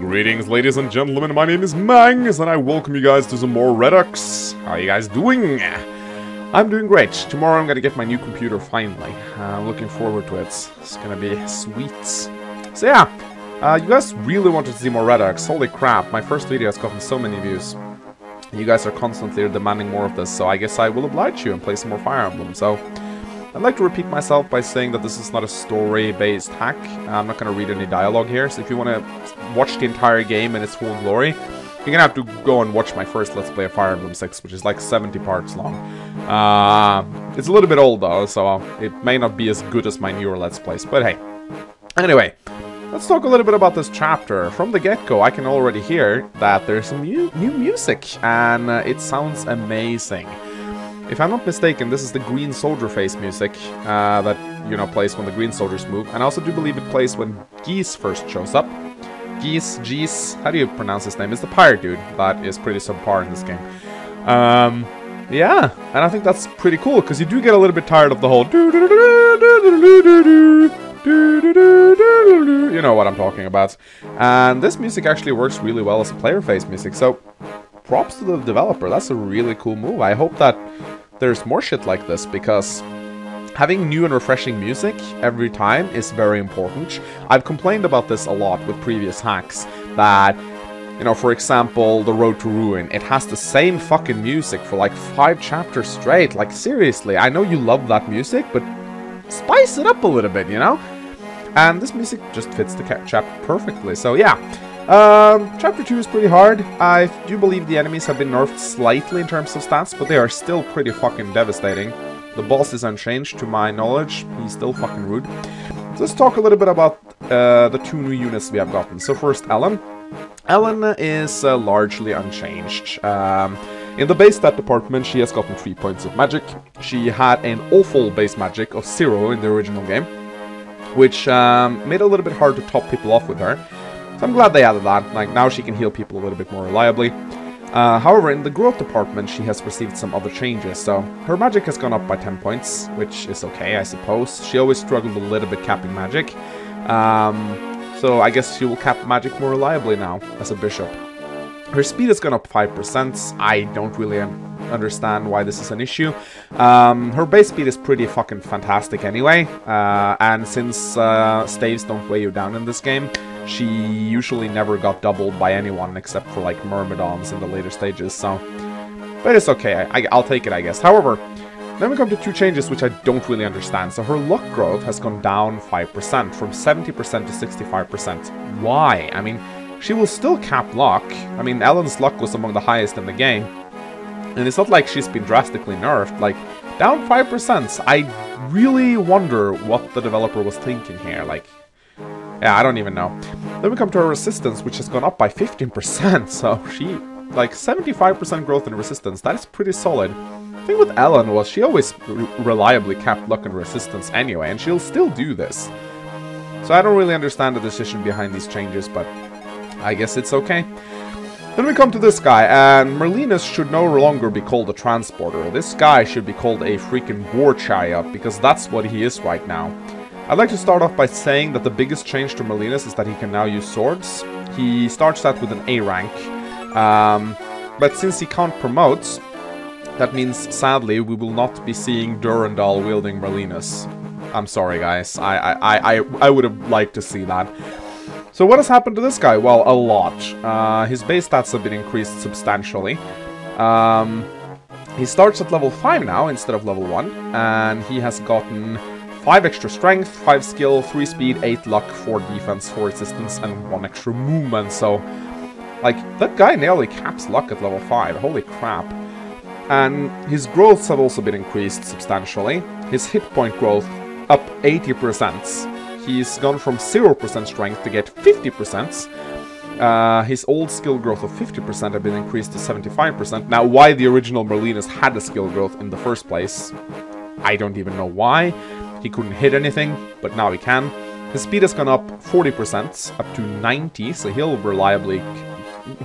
Greetings, ladies and gentlemen, my name is Mangs, and I welcome you guys to some more ReDux. How are you guys doing? I'm doing great. Tomorrow I'm gonna get my new computer, finally. I'm looking forward to it. It's gonna be sweet. So yeah, you guys really wanted to see more ReDux. Holy crap, my first video has gotten so many views. You guys are constantly demanding more of this, so I guess I will oblige you and play some more Fire Emblem. So I'd like to repeat myself by saying that this is not a story-based hack. I'm not going to read any dialogue here, so if you want to watch the entire game in its full glory, you're going to have to go and watch my first Let's Play of Fire Emblem 6, which is like 70 parts long. It's a little bit old though, so it may not be as good as my newer Let's Plays, but hey. Anyway, let's talk a little bit about this chapter. From the get-go, I can already hear that there's some new music, and it sounds amazing. If I'm not mistaken, this is the green soldier face music that, you know, plays when the green soldiers move. And I also do believe it plays when Geese first shows up. Geese, how do you pronounce his name? It's the pirate dude that is pretty subpar in this game. Yeah, and I think that's pretty cool, because you do get a little bit tired of the whole you know what I'm talking about. And this music actually works really well as a player face music, so props to the developer. That's a really cool move. I hope that there's more shit like this, because having new and refreshing music every time is very important. I've complained about this a lot with previous hacks, that, you know, for example, The Road to Ruin, it has the same fucking music for like 5 chapters straight. Like, seriously, I know you love that music, but spice it up a little bit, you know? And this music just fits the chapter perfectly, so yeah. Chapter 2 is pretty hard. I do believe the enemies have been nerfed slightly in terms of stats, but they are still pretty fucking devastating. The boss is unchanged, to my knowledge. He's still fucking rude. So let's talk a little bit about the 2 new units we have gotten. So first, Ellen. Ellen is largely unchanged. In the base stat department, she has gotten 3 points of magic. She had an awful base magic of 0 in the original game, which made it a little bit hard to top people off with her. So I'm glad they added that. Like, now she can heal people a little bit more reliably. However, in the growth department, she has received some other changes. So her magic has gone up by 10 points, which is okay, I suppose. She always struggled a little bit capping magic. So I guess she will cap magic more reliably now as a bishop. Her speed has gone up 5%. I don't really understand why this is an issue. Her base speed is pretty fucking fantastic anyway. And since staves don't weigh you down in this game, she usually never got doubled by anyone except for like Myrmidons in the later stages, so... But it's okay, I'll take it, I guess. However, then we come to 2 changes which I don't really understand. So her luck growth has gone down 5%, from 70% to 65%. Why? I mean, she will still cap luck. I mean, Ellen's luck was among the highest in the game. And it's not like she's been drastically nerfed. Like, down 5%. I really wonder what the developer was thinking here. Like, yeah, I don't even know. Then we come to her resistance, which has gone up by 15%. So she, like, 75% growth in resistance. That is pretty solid. The thing with Ellen was she always reliably capped luck and resistance anyway, and she'll still do this. So I don't really understand the decision behind these changes, but I guess it's okay. Then we come to this guy, and Merlinus should no longer be called a transporter. This guy should be called a freaking war chariot, because that's what he is right now. I'd like to start off by saying that the biggest change to Merlinus is that he can now use swords. He starts out with an A rank, but since he can't promote, that means, sadly, we will not be seeing Durandal wielding Merlinus. I'm sorry, guys. I would have liked to see that. So what has happened to this guy? Well, a lot. His base stats have been increased substantially. He starts at level 5 now instead of level 1, and he has gotten 5 extra strength, 5 skill, 3 speed, 8 luck, 4 defense, 4 resistance, and 1 extra movement. So, like, that guy nearly caps luck at level 5. Holy crap. And his growths have also been increased substantially. His hit point growth up 80%. He's gone from 0% strength to get 50%. His old skill growth of 50% have been increased to 75%. Now, why the original Merlinus had a skill growth in the first place, I don't even know why. He couldn't hit anything, but now he can. His speed has gone up 40%, up to 90, so he'll reliably,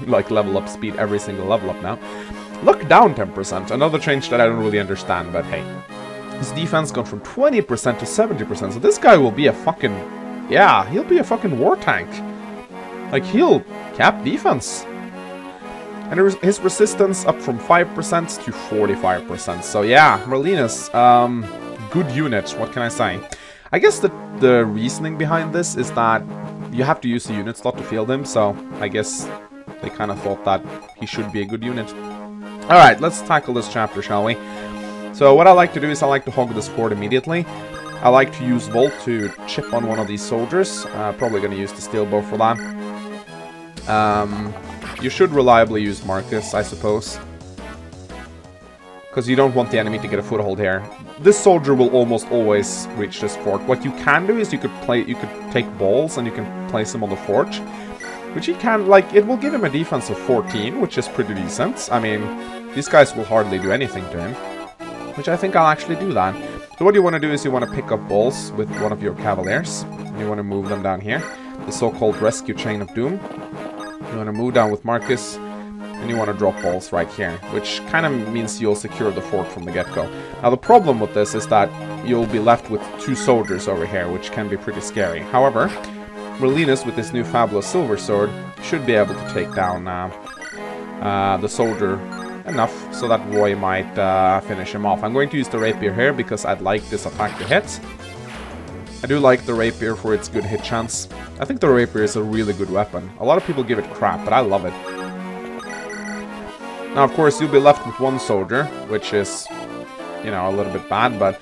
like, level up speed every single level up now. Luck down 10%, another change that I don't really understand, but hey. His defense gone from 20% to 70%, so this guy will be a fucking... Yeah, he'll be a fucking war tank. Like, he'll cap defense. And his resistance up from 5% to 45%. So yeah, Merlinus, good unit, what can I say? I guess the reasoning behind this is that you have to use the unit slot to field him, so I guess they kind of thought that he should be a good unit. Alright, let's tackle this chapter, shall we? So what I like to do is I like to hog this fort immediately. I like to use Volt to chip on one of these soldiers. Probably going to use the steel bow for that. You should reliably use Marcus, I suppose. Because you don't want the enemy to get a foothold here. This soldier will almost always reach this fort. What you can do is you could take balls and you can place them on the fort. Which he can, like, it will give him a defense of 14, which is pretty decent. I mean, these guys will hardly do anything to him. Which I think I'll actually do that. So what you want to do is you want to pick up balls with one of your cavaliers. And you want to move them down here. The so-called rescue chain of doom. You want to move down with Marcus. And you want to drop balls right here. Which kind of means you'll secure the fort from the get-go. Now the problem with this is that you'll be left with 2 soldiers over here. Which can be pretty scary. However, Merlinus with this new fabulous silver sword should be able to take down the soldier enough so that Roy might finish him off. I'm going to use the rapier here because I'd like this attack to hit. I do like the rapier for its good hit chance. I think the rapier is a really good weapon. A lot of people give it crap, but I love it. Now, of course, you'll be left with 1 soldier, which is, you know, a little bit bad, but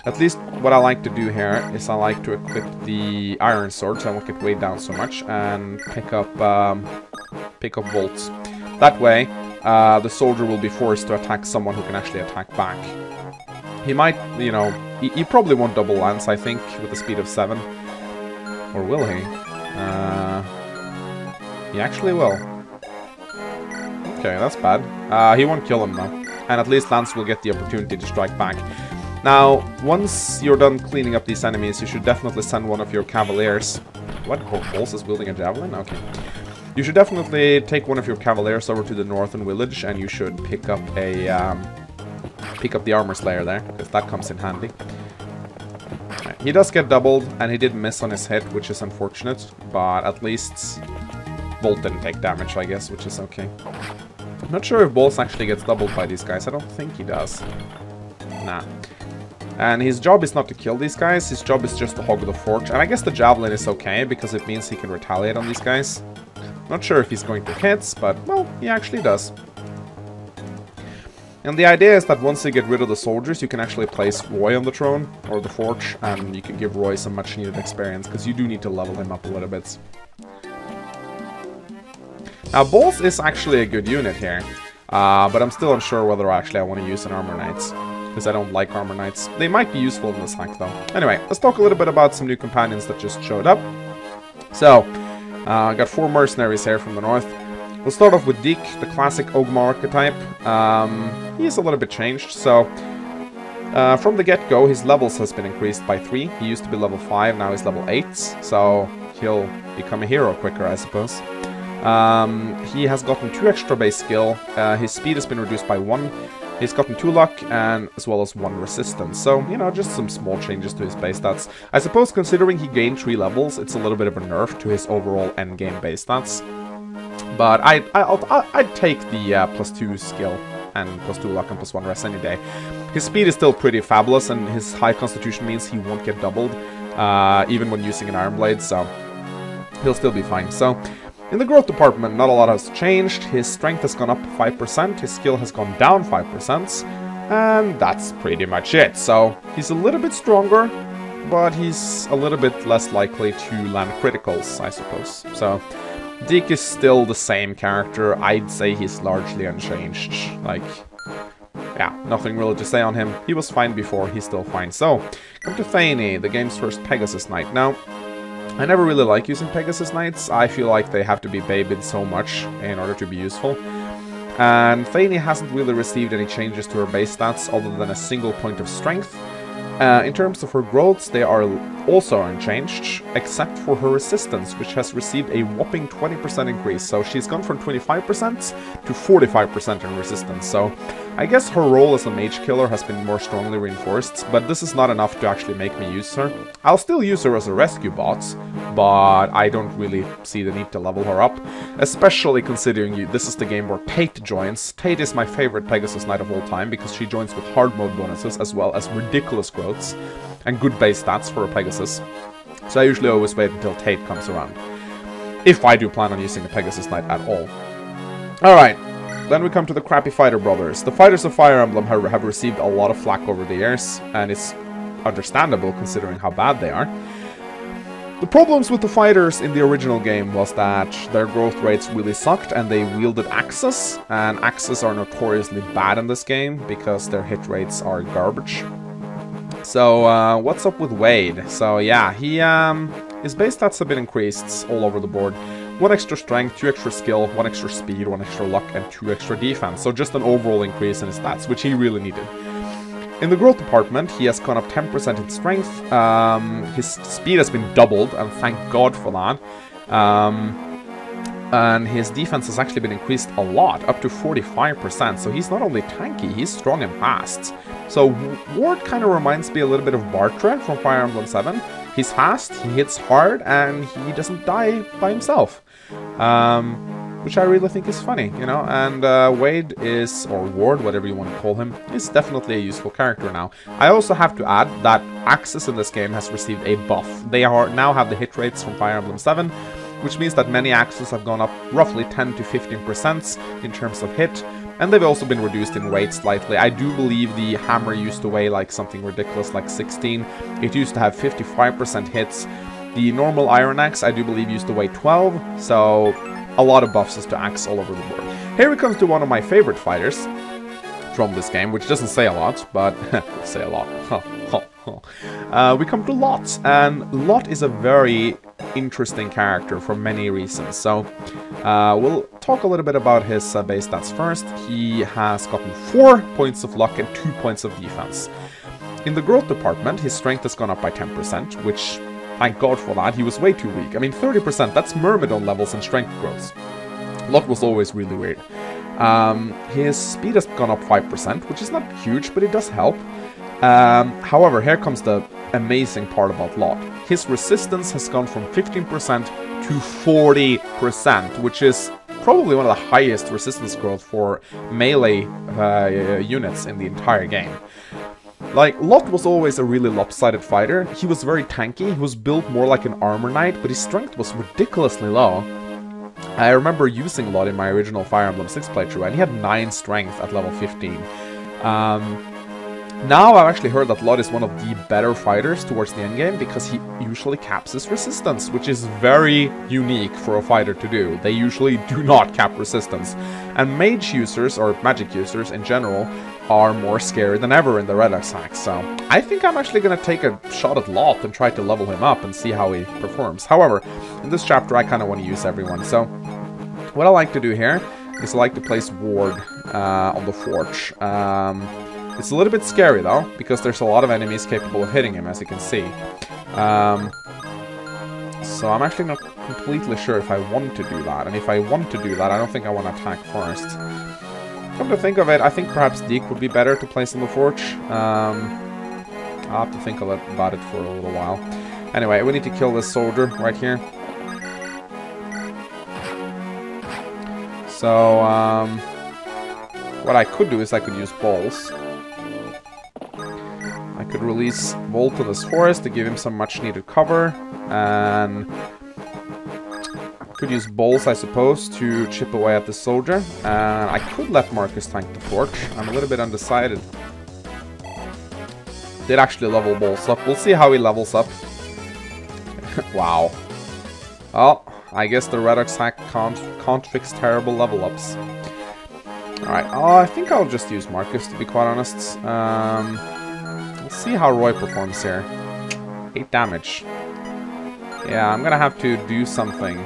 at least what I like to do here is I like to equip the iron sword so I won't get weighed down so much, and pick up bolts. That way, the soldier will be forced to attack someone who can actually attack back. He might, you know, he probably won't double lance, I think, with a speed of 7. Or will he? He actually will. Okay, that's bad. He won't kill him though. And at least Lance will get the opportunity to strike back. Now, once you're done cleaning up these enemies, you should definitely send one of your cavaliers. What? Bols is wielding a javelin? Okay. You should definitely take one of your cavaliers over to the northern village, and you should pick up a the armor slayer there, because that comes in handy. Right. He does get doubled, and he did miss on his hit, which is unfortunate, but at least Volt didn't take damage, I guess, which is okay. I'm not sure if Bols actually gets doubled by these guys. I don't think he does. Nah. And his job is not to kill these guys, his job is just to hog the fort. And I guess the javelin is okay, because it means he can retaliate on these guys. Not sure if he's going to hit, but, well, he actually does. And the idea is that once you get rid of the soldiers, you can actually place Roy on the throne, or the fort, and you can give Roy some much needed experience, because you do need to level him up a little bit. Now, Bols is actually a good unit here, but I'm still unsure whether I want to use an Armor Knights, because I don't like Armor Knights. They might be useful in this hack, though. Anyway, let's talk a little bit about some new companions that just showed up. So, I got 4 mercenaries here from the north. We'll start off with Deke, the classic Ogma archetype. He's a little bit changed, so from the get-go, his levels has been increased by 3. He used to be level 5, now he's level 8, so he'll become a hero quicker, I suppose. He has gotten 2 extra base skill, his speed has been reduced by 1, he's gotten 2 luck, and as well as 1 resistance. So, you know, just some small changes to his base stats. I suppose considering he gained 3 levels, it's a little bit of a nerf to his overall endgame base stats. But I'd take the +2 skill and +2 luck and +1 rest any day. His speed is still pretty fabulous, and his high constitution means he won't get doubled, even when using an Iron Blade, so he'll still be fine. So, in the growth department, not a lot has changed. His strength has gone up 5%, his skill has gone down 5%, and that's pretty much it. So, he's a little bit stronger, but he's a little bit less likely to land criticals, I suppose. So, Deke is still the same character. I'd say he's largely unchanged. Like, yeah, nothing really to say on him. He was fine before, he's still fine. So, come to Thane, the game's first Pegasus Knight. Now, I never really like using Pegasus Knights. I feel like they have to be babied so much in order to be useful. And Thane hasn't really received any changes to her base stats other than a single point of strength. In terms of her growths, they are also unchanged, except for her resistance, which has received a whopping 20% increase. So she's gone from 25% to 45% in resistance. So I guess her role as a mage killer has been more strongly reinforced, but this is not enough to actually make me use her. I'll still use her as a rescue bot, but I don't really see the need to level her up, especially considering this is the game where Tate joins. Tate is my favorite Pegasus Knight of all time because she joins with hard mode bonuses as well as ridiculous growths and good base stats for a Pegasus. So I usually always wait until Tate comes around, if I do plan on using a Pegasus Knight at all. Alright, then we come to the crappy fighter brothers. The fighters of Fire Emblem have received a lot of flack over the years, and it's understandable considering how bad they are. The problems with the fighters in the original game was that their growth rates really sucked and they wielded axes, and axes are notoriously bad in this game because their hit rates are garbage. So, what's up with Wade? So, yeah, his base stats have been increased all over the board. 1 extra strength, 2 extra skill, 1 extra speed, 1 extra luck, and 2 extra defense. So just an overall increase in his stats, which he really needed. In the growth department, he has gone up 10% in strength. His speed has been doubled, and thank God for that. And his defense has actually been increased a lot, up to 45%. So he's not only tanky, he's strong and fast. So Ward kind of reminds me a little bit of Bartra from Fire Emblem 7. He's fast, he hits hard, and he doesn't die by himself. Which I really think is funny, you know, and Wade is, or Ward, whatever you want to call him, is definitely a useful character now. I also have to add that Axis in this game has received a buff. They now have the hit rates from Fire Emblem 7, which means that many Axes have gone up roughly 10 to 15% in terms of hit, and they've also been reduced in weight slightly. I do believe the hammer used to weigh like something ridiculous like 16. It used to have 55% hits. The normal Iron Axe, I do believe, used to weigh 12, so a lot of buffs as to Axe all over the board. Here we come to one of my favorite fighters from this game, which doesn't say a lot, but will say a lot. We come to Lot, and Lot is a very interesting character for many reasons. So we'll talk a little bit about his base stats first. He has gotten 4 points of luck and 2 points of defense. In the growth department, his strength has gone up by 10%, which, thank God for that, he was way too weak. I mean, 30%, that's Myrmidon levels and strength growths. Lot was always really weird. His speed has gone up 5%, which is not huge, but it does help. However, here comes the amazing part about Lot. His resistance has gone from 15% to 40%, which is probably one of the highest resistance growth for melee units in the entire game. Like, Lot was always a really lopsided fighter. He was very tanky, he was built more like an armor knight, but his strength was ridiculously low. I remember using Lot in my original Fire Emblem 6 playthrough, and he had 9 strength at level 15. Now I've actually heard that Lot is one of the better fighters towards the endgame because he usually caps his resistance, which is very unique for a fighter to do. They usually do not cap resistance. And mage users, or magic users in general, are more scary than ever in the ReDux hacks. So I think I'm actually going to take a shot at Lot and try to level him up and see how he performs. However, in this chapter I kind of want to use everyone. So what I like to do here is I like to place Ward on the Forge. It's a little bit scary though, because there's a lot of enemies capable of hitting him, as you can see. So I'm actually not completely sure if I want to do that, and if I want to do that, I don't think I want to attack first. Come to think of it, I think perhaps Deke would be better to place on the Forge. I'll have to think about it for a little while. Anyway, we need to kill this soldier right here. So, what I could do is I could use balls. I could release Volt to this forest to give him some much needed cover, and could use balls, I suppose, to chip away at the soldier. And I could let Marcus tank the Forge. I'm a little bit undecided. Did actually level balls up. We'll see how he levels up. Wow. Well, I guess the ReDux hack can't fix terrible level ups. Alright, I think I'll just use Marcus, to be quite honest. Let's see how Roy performs here. 8 damage. Yeah, I'm gonna have to do something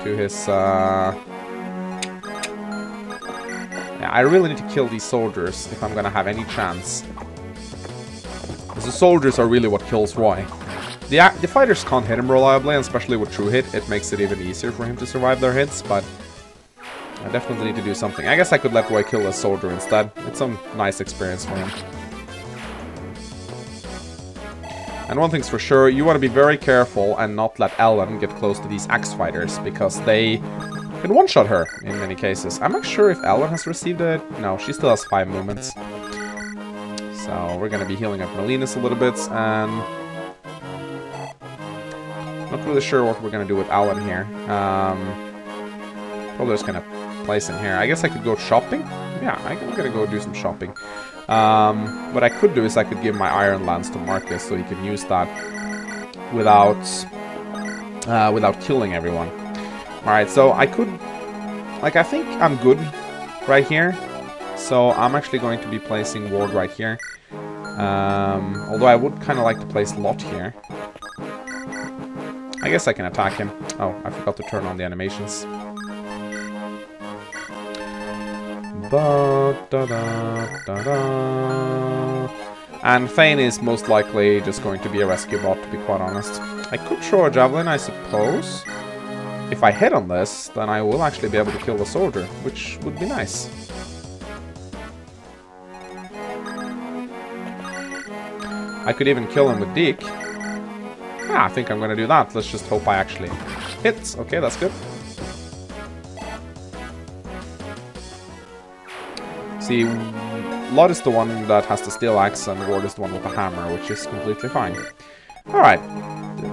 to his... Yeah, I really need to kill these soldiers if I'm gonna have any chance. Because the soldiers are really what kills Roy. The fighters can't hit him reliably, and especially with true hit, it makes it even easier for him to survive their hits, but I definitely need to do something. I guess I could let Roy kill a soldier instead. It's some nice experience for him. And one thing's for sure, you want to be very careful and not let Ellen get close to these axe fighters, because they can one-shot her in many cases. I'm not sure if Ellen has received it. No, she still has 5 movements. So we're going to be healing up Merlinus a little bit, and not really sure what we're going to do with Ellen here. Probably just going to place him here. I guess I could go shopping. Yeah, I'm going to go do some shopping. What I could do is I could give my Iron Lance to Marcus, so he can use that without killing everyone. Alright, so I could... Like, I think I'm good right here. So I'm actually going to be placing Ward right here. Although I would kind of like to place Lot here. I guess I can attack him. Oh, I forgot to turn on the animations. And Thane is most likely just going to be a rescue bot, to be quite honest. I could throw a javelin, I suppose. If I hit on this, then I will actually be able to kill the soldier, which would be nice. I could even kill him with Deke. I think I'm going to do that. Let's just hope I actually hit. Okay, that's good. See, Lot is the one that has the steel axe, and Ward is the one with the hammer, which is completely fine. Alright.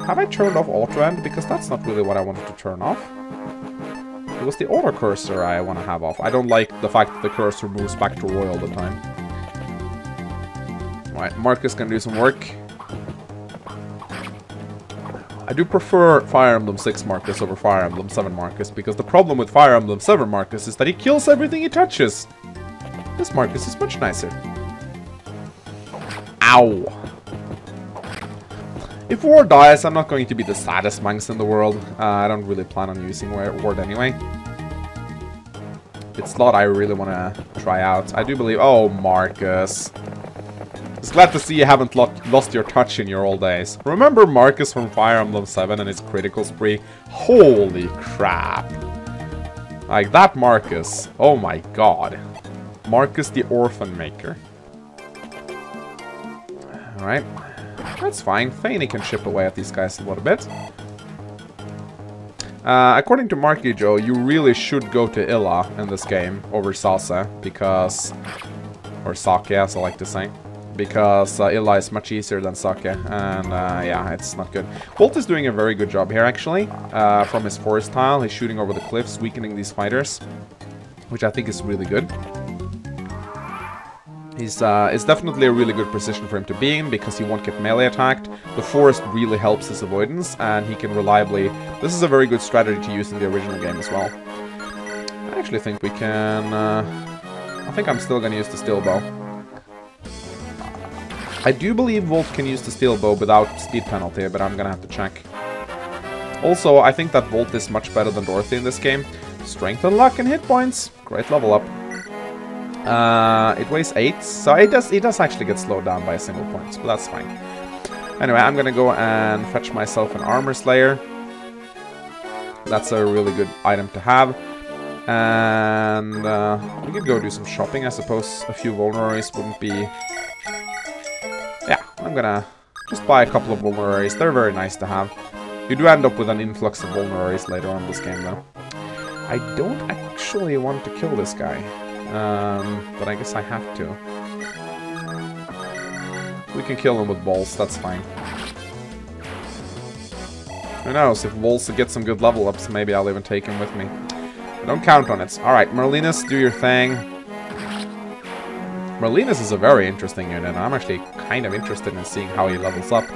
Have I turned off auto-end? Because that's not really what I wanted to turn off. It was the auto-cursor I want to have off. I don't like the fact that the cursor moves back to Roy all the time. Alright, Marcus can do some work. I do prefer Fire Emblem 6 Marcus over Fire Emblem 7 Marcus, because the problem with Fire Emblem 7 Marcus is that he kills everything he touches. This Marcus is much nicer. Ow! If Ward dies, I'm not going to be the saddest monks in the world. I don't really plan on using Ward anyway. It's Lot I really want to try out. I do believe... Oh, Marcus. It's glad to see you haven't lost your touch in your old days. Remember Marcus from Fire Emblem 7 and his critical spree? Holy crap. Like, that Marcus. Oh my god. Marcus the Orphan Maker. Alright. That's fine. Thane can chip away at these guys a little bit. According to Marky Joe, you really should go to Illa in this game over Sasa, because... Or Sake, as I like to say. Because Illa is much easier than Sake, and yeah, it's not good. Volt is doing a very good job here, actually. From his forest tile, he's shooting over the cliffs, weakening these fighters, which I think is really good. It's definitely a really good position for him to be in, because he won't get melee attacked. The forest really helps his avoidance, and he can reliably... This is a very good strategy to use in the original game as well. I actually think we can... I think I'm still going to use the steel bow. I do believe Volt can use the steel bow without speed penalty, but I'm going to have to check. Also, I think that Volt is much better than Dorothy in this game. Strength and luck and hit points. Great level up. It weighs 8, so it does actually get slowed down by a single point, but that's fine. Anyway, I'm gonna go and fetch myself an armor slayer. That's a really good item to have. And we could go do some shopping. I suppose a few vulneraries wouldn't be... Yeah, I'm gonna just buy a couple of vulneraries. They're very nice to have. You do end up with an influx of vulneraries later on in this game, though. I don't actually want to kill this guy. But I guess I have to. We can kill him with balls, that's fine. Who knows, if Volsa gets some good level ups, maybe I'll even take him with me. But don't count on it. Alright, Merlinus, do your thing. Merlinus is a very interesting unit. I'm actually kind of interested in seeing how he levels up.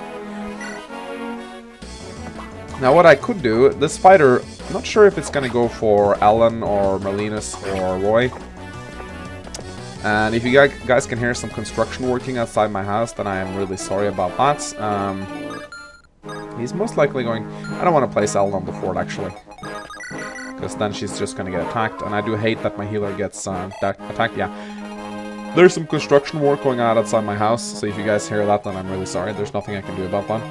Now what I could do, this fighter, I'm not sure if it's gonna go for Alan or Merlinus or Roy. And if you guys can hear some construction working outside my house, then I am really sorry about that. He's most likely going... I don't want to place Ellen on the fort, actually. Because then she's just going to get attacked. And I do hate that my healer gets attacked. Yeah. There's some construction work going on outside my house. So if you guys hear that, then I'm really sorry. There's nothing I can do about that.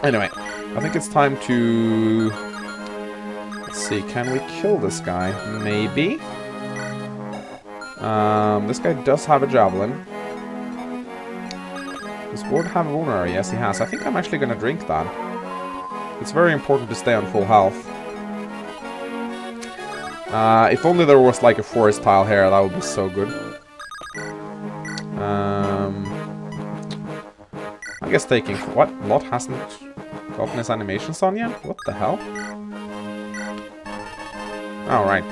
Anyway, I think it's time to... Let's see, can we kill this guy? Maybe. This guy does have a javelin. Does Ward have a vulnerary? Yes, he has. I think I'm actually going to drink that. It's very important to stay on full health. If only there was like a forest tile here, that would be so good. I guess taking... What? Lot hasn't gotten his animations on yet? What the hell? Oh, right.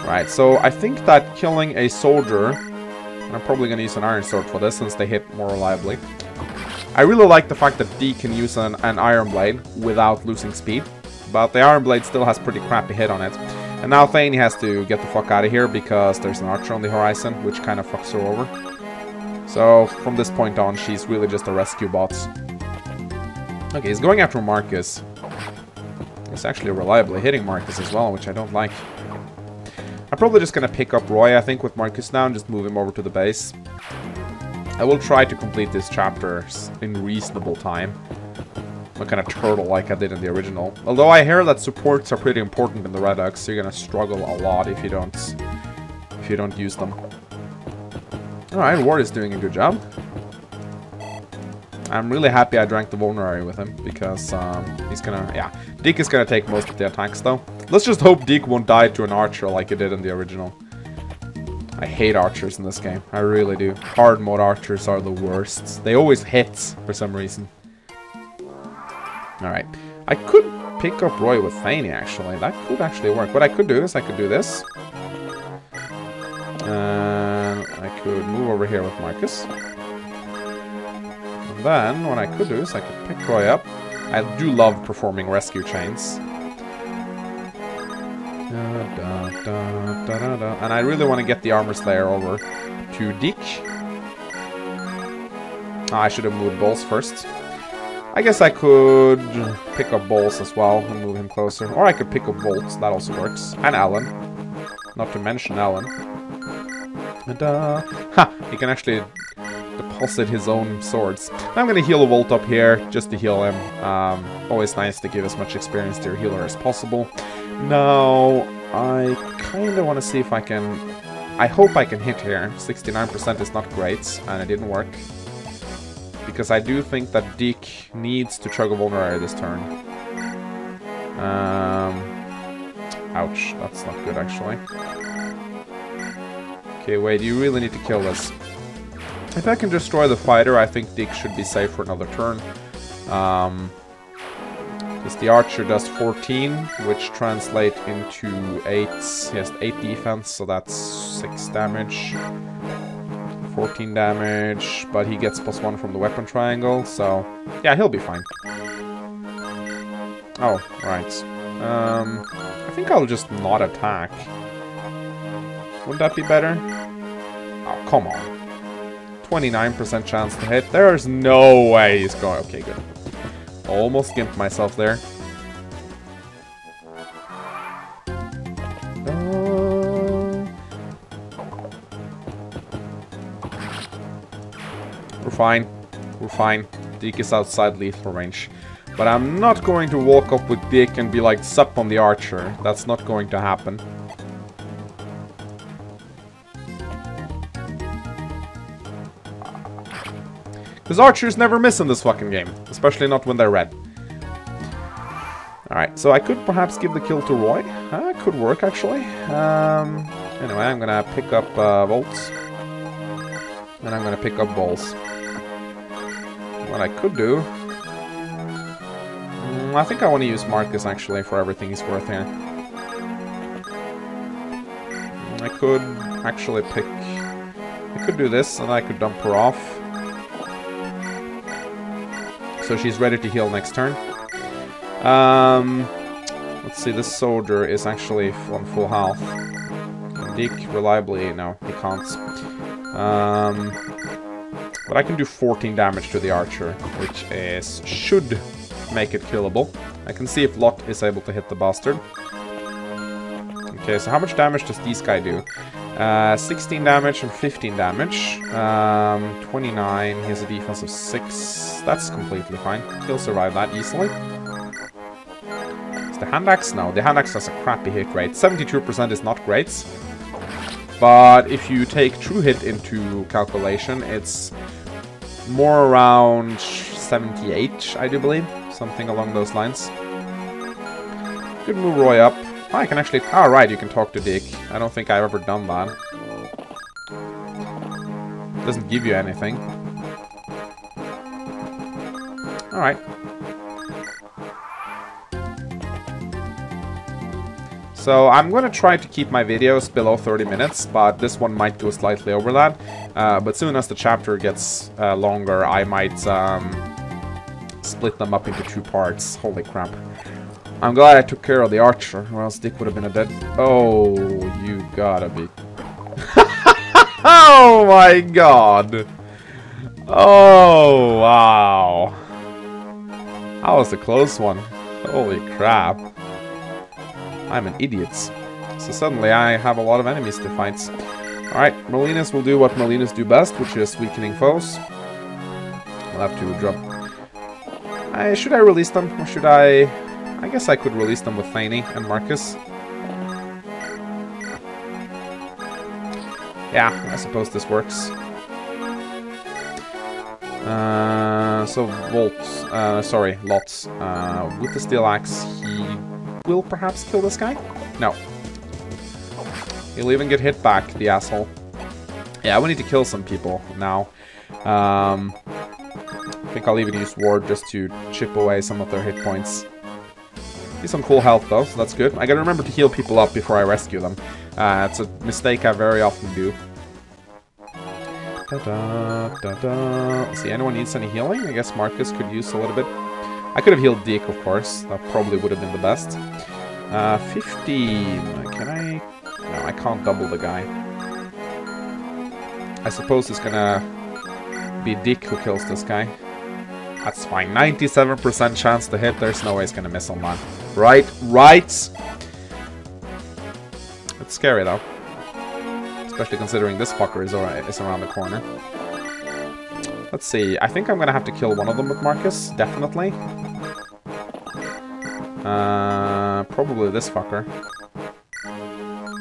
Right, so I think that killing a soldier... And I'm probably gonna use an iron sword for this, since they hit more reliably. I really like the fact that D can use an iron blade without losing speed. But the iron blade still has pretty crappy hit on it. And now Thane has to get the fuck out of here, because there's an archer on the horizon, which kind of fucks her over. So, from this point on, she's really just a rescue bot. Okay, he's going after Marcus. He's actually reliably hitting Marcus as well, which I don't like. I'm probably just gonna pick up Roy, I think, with Marcus now and just move him over to the base. I will try to complete this chapter in reasonable time. Not kind of turtle like I did in the original. Although I hear that supports are pretty important in the ReDux, so you're gonna struggle a lot if you don't use them. Alright, Ward is doing a good job. I'm really happy I drank the vulnerary with him, because he's gonna... Yeah, Deke is gonna take most of the attacks, though. Let's just hope Deke won't die to an archer like he did in the original. I hate archers in this game. I really do. Hard mode archers are the worst. They always hit, for some reason. Alright. I could pick up Roy with Thane, actually. That could actually work. What I could do is I could do this. I could move over here with Marcus. And then, what I could do is I could pick Roy up. I do love performing rescue chains. And I really want to get the Armor Slayer over to Deke. I should have moved Balls first. I guess I could pick up Balls as well and move him closer. Or I could pick up Volts, that also works. And Alan. Not to mention Alan. Ha! He can actually deposit his own swords. I'm gonna heal a Volt up here, just to heal him. Always nice to give as much experience to your healer as possible. Now, I kinda wanna see if I can... I hope I can hit here. 69% is not great, and it didn't work. Because I do think that Deke needs to chug a vulnerary this turn. Ouch, that's not good actually. Okay, wait, you really need to kill this. If I can destroy the fighter, I think Deke should be safe for another turn. Because the archer does 14, which translates into 8. He has 8 defense, so that's 6 damage. 14 damage, but he gets +1 from the weapon triangle, so... Yeah, he'll be fine. Oh, right. I think I'll just not attack. Wouldn't that be better? Oh, come on. 29% chance to hit. There's no way he's going... Okay, good. Almost gimped myself there. We're fine. We're fine. Deke is outside lethal range. But I'm not going to walk up with Deke and be like, sup on the archer. That's not going to happen. Because archers never miss in this fucking game. Especially not when they're red. Alright, so I could perhaps give the kill to Roy. Could work, actually. Anyway, I'm gonna pick up Volts. And I'm gonna pick up Balls. What I could do... I think I want to use Marcus, actually, for everything he's worth here. I could actually pick... I could do this, and I could dump her off. So she's ready to heal next turn. Let's see, this soldier is actually on full health. Deke, reliably, no, he can't. But I can do 14 damage to the archer, which is... should make it killable. I can see if Lot is able to hit the bastard. Okay, so how much damage does this guy do? 16 damage and 15 damage. 29, he has a defense of 6. That's completely fine. He'll survive that easily. Is the hand axe? No, the hand axe has a crappy hit rate. 72% is not great. But if you take true hit into calculation, it's more around 78, I do believe. Something along those lines. Good move Roy up. Oh, I can actually... Oh, right, you can talk to Dick. I don't think I've ever done that. Doesn't give you anything. Alright. So, I'm going to try to keep my videos below 30 minutes, but this one might go slightly over that. But soon as the chapter gets longer, I might split them up into 2 parts. Holy crap. I'm glad I took care of the archer, or else Dick would have been a dead... Oh, you gotta be... Oh my god! Oh, wow. That was a close one. Holy crap. I'm an idiot. So suddenly I have a lot of enemies to fight. Alright, Merlinus will do what Merlinus do best, which is weakening foes. I'll have to drop... should I release them, or should I... I guess I could release them with Thane and Marcus. Yeah, I suppose this works. So Lots. With the steel axe, he will perhaps kill this guy? No. He'll even get hit back, the asshole. Yeah, we need to kill some people now. I think I'll even use Ward just to chip away some of their hit points. He's on full health though, so that's good. I gotta remember to heal people up before I rescue them. It's a mistake I very often do. See, anyone needs any healing? I guess Marcus could use a little bit. I could have healed Deke, of course. That probably would have been the best. 15. Can I... No, I can't double the guy. I suppose it's gonna be Dick who kills this guy. That's fine. 97% chance to hit. There's no way he's gonna miss on that. Right. It's scary though. Especially considering this fucker is around the corner. Let's see. I think I'm gonna have to kill one of them with Marcus. Definitely. Probably this fucker.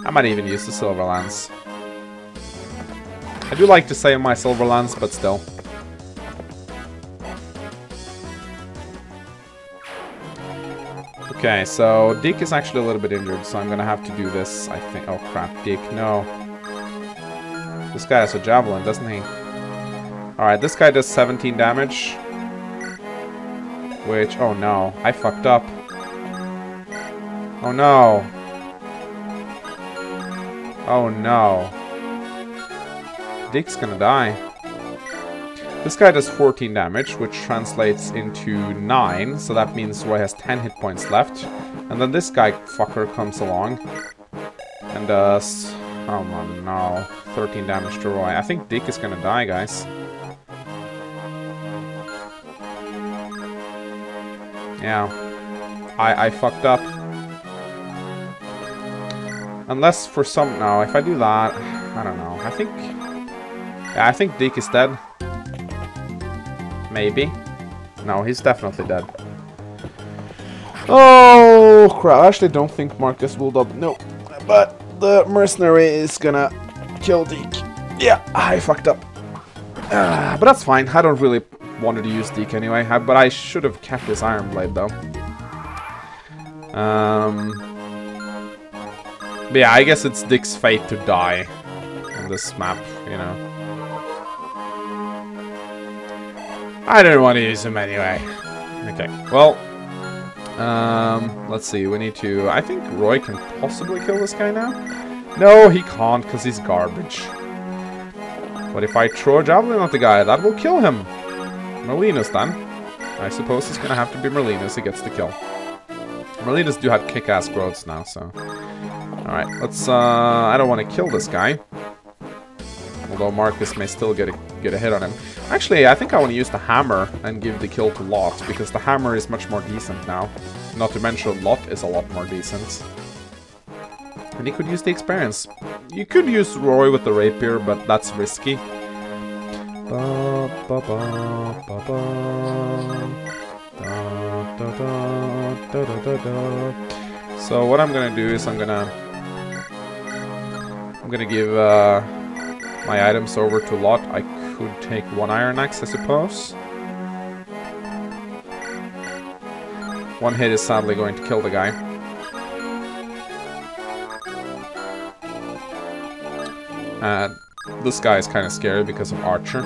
I might even use the Silver Lance. I do like to save my Silver Lance, but still. Okay, so Dick is actually a little bit injured, so I'm gonna have to do this, I think. Oh crap, Dick, no. This guy has a javelin, doesn't he? Alright, this guy does 17 damage. Which, oh no, I fucked up. Oh no. Oh no. Dick's gonna die. This guy does 14 damage, which translates into 9, so that means Roy has 10 hit points left. And then this guy fucker comes along and does... Oh no, 13 damage to Roy. I think Dick is gonna die, guys. Yeah. I fucked up. Unless for some... No, if I do that... I don't know. I think... Yeah, I think Dick is dead. Maybe. No, he's definitely dead. Oh, crap. I actually don't think Marcus will double... No. But the mercenary is gonna kill Deke. Yeah, I fucked up. But that's fine. I don't really want to use Deke anyway. But I should have kept his Iron Blade, though. But yeah, I guess it's Dick's fate to die on this map, you know. I didn't want to use him anyway. Okay, well, let's see, we need to... I think Roy can possibly kill this guy now. No, he can't, because he's garbage. But if I throw a javelin at the guy, that will kill him. Merlinus, then. I suppose it's gonna have to be Merlinus who gets the kill. Merlinus do have kick-ass growths now, so... Alright, let's, I don't want to kill this guy. Although Marcus may still get a hit on him. Actually, I think I want to use the hammer and give the kill to Lot, because the hammer is much more decent now. Not to mention, Lot is a lot more decent. And he could use the experience. You could use Roy with the rapier, but that's risky. So what I'm gonna do is I'm gonna give my items over to Lot. I could take one iron axe, I suppose. One hit is sadly going to kill the guy. This guy is kind of scary because of Archer.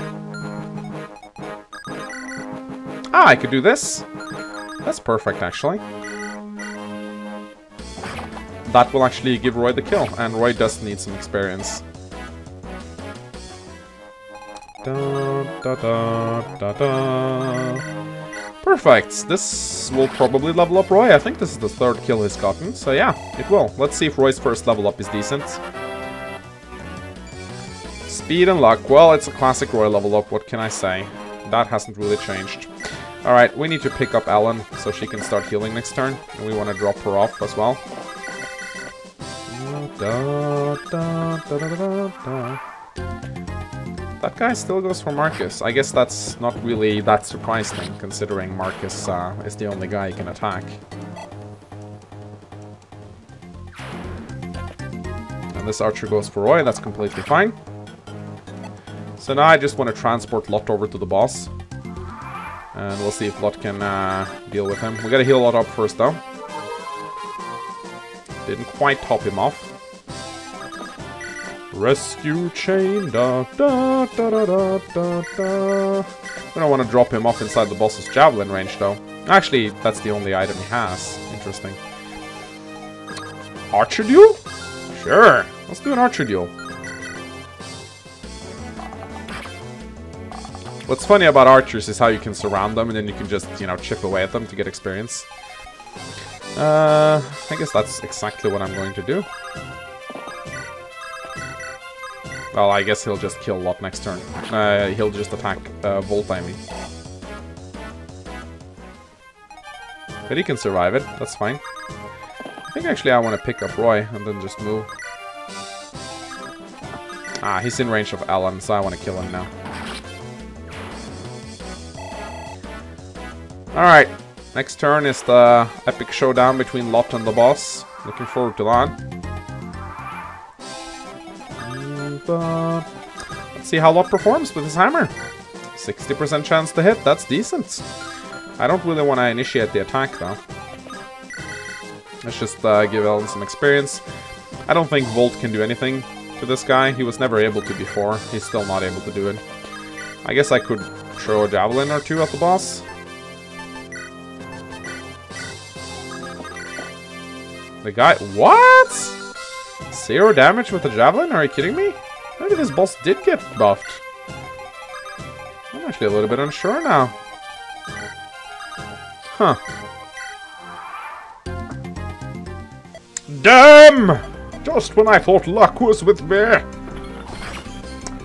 Ah, I could do this. That's perfect, actually. That will actually give Roy the kill, and Roy does need some experience. Da, da, da, da, da. Perfect. This will probably level up Roy. I think this is the 3rd kill he's gotten, so yeah, it will. Let's see if Roy's first level up is decent. Speed and luck. Well, it's a classic Roy level up, what can I say? That hasn't really changed. Alright, we need to pick up Ellen so she can start healing next turn. And we want to drop her off as well. That guy still goes for Marcus. I guess that's not really that surprising, considering Marcus is the only guy he can attack. And this Archer goes for Roy, that's completely fine. So now I just want to transport Lot over to the boss. And we'll see if Lot can deal with him. We gotta heal Lot up first, though. Didn't quite top him off. Rescue chain, da da da da da da da. We don't want to drop him off inside the boss's javelin range, though. Actually, that's the only item he has. Interesting. Archer duel? Sure. Let's do an Archer duel. What's funny about archers is how you can surround them and then you can just, you know, chip away at them to get experience. I guess that's exactly what I'm going to do. Well, I guess he'll just kill Lot next turn. He'll just attack Volt, I mean. But he can survive it, that's fine. I think actually I want to pick up Roy and then just move. Ah, he's in range of Ellen, so I want to kill him now. Alright, next turn is the epic showdown between Lot and the boss. Looking forward to that. Let's see how Lot performs with his hammer. 60% chance to hit, that's decent. I don't really want to initiate the attack though. Let's just give Ellen some experience. I don't think Volt can do anything to this guy. He was never able to before. He's still not able to do it. I guess I could throw a javelin or two at the boss. The guy... What? 0 damage with the javelin? Are you kidding me? Maybe this boss did get buffed. I'm actually a little bit unsure now. Huh. Damn! Just when I thought luck was with me.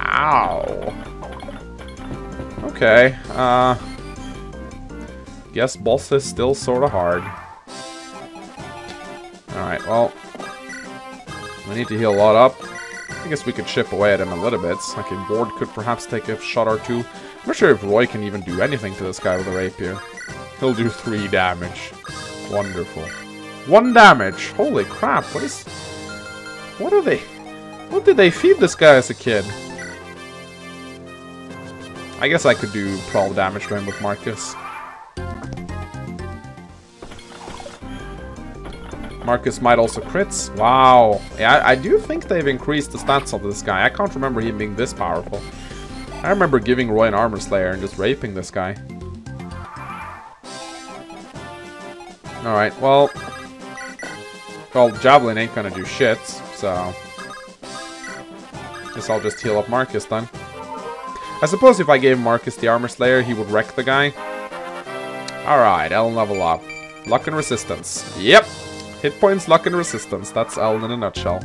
Ow. Okay, guess boss is still sorta hard. Alright, well, we need to heal Lot up. I guess we could chip away at him a little bit. Like a ward could perhaps take a shot or two. I'm not sure if Roy can even do anything to this guy with a rapier. He'll do 3 damage. Wonderful. 1 damage! Holy crap, what is... What are they... What did they feed this guy as a kid? I guess I could do 12 damage to him with Marcus. Marcus might also crits. Wow. Yeah, I do think they've increased the stats of this guy. I can't remember him being this powerful. I remember giving Roy an Armor Slayer and just raping this guy. Alright, well... Well, Javelin ain't gonna do shit, so... Guess I'll just heal up Marcus then. I suppose if I gave Marcus the Armor Slayer, he would wreck the guy. Alright, Ellen level up. Luck and resistance. Yep! Hit points, luck, and resistance. That's Ellen in a nutshell.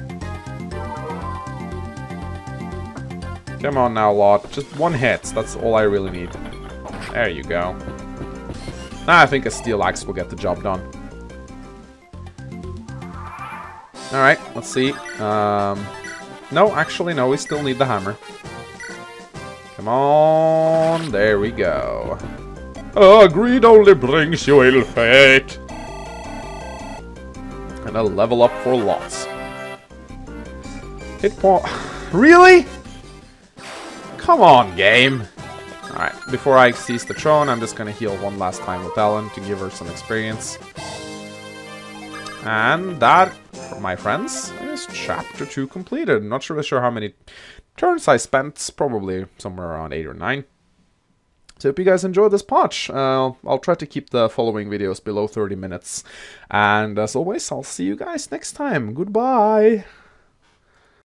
Come on now, Lot. Just 1 hit. That's all I really need. There you go. Now I think a Steel Axe will get the job done. Alright, let's see. No, actually, no, we still need the hammer. Come on, there we go. Oh, greed only brings you ill fate. And a level up for lots. Hit point. Really? Come on, game. Alright, before I seize the throne, I'm just gonna heal one last time with Ellen to give her some experience. And that, my friends, is chapter 2 completed. Not really sure how many turns I spent, probably somewhere around 8 or 9. So hope you guys enjoyed this patch. I'll try to keep the following videos below 30 minutes. And as always, I'll see you guys next time. Goodbye!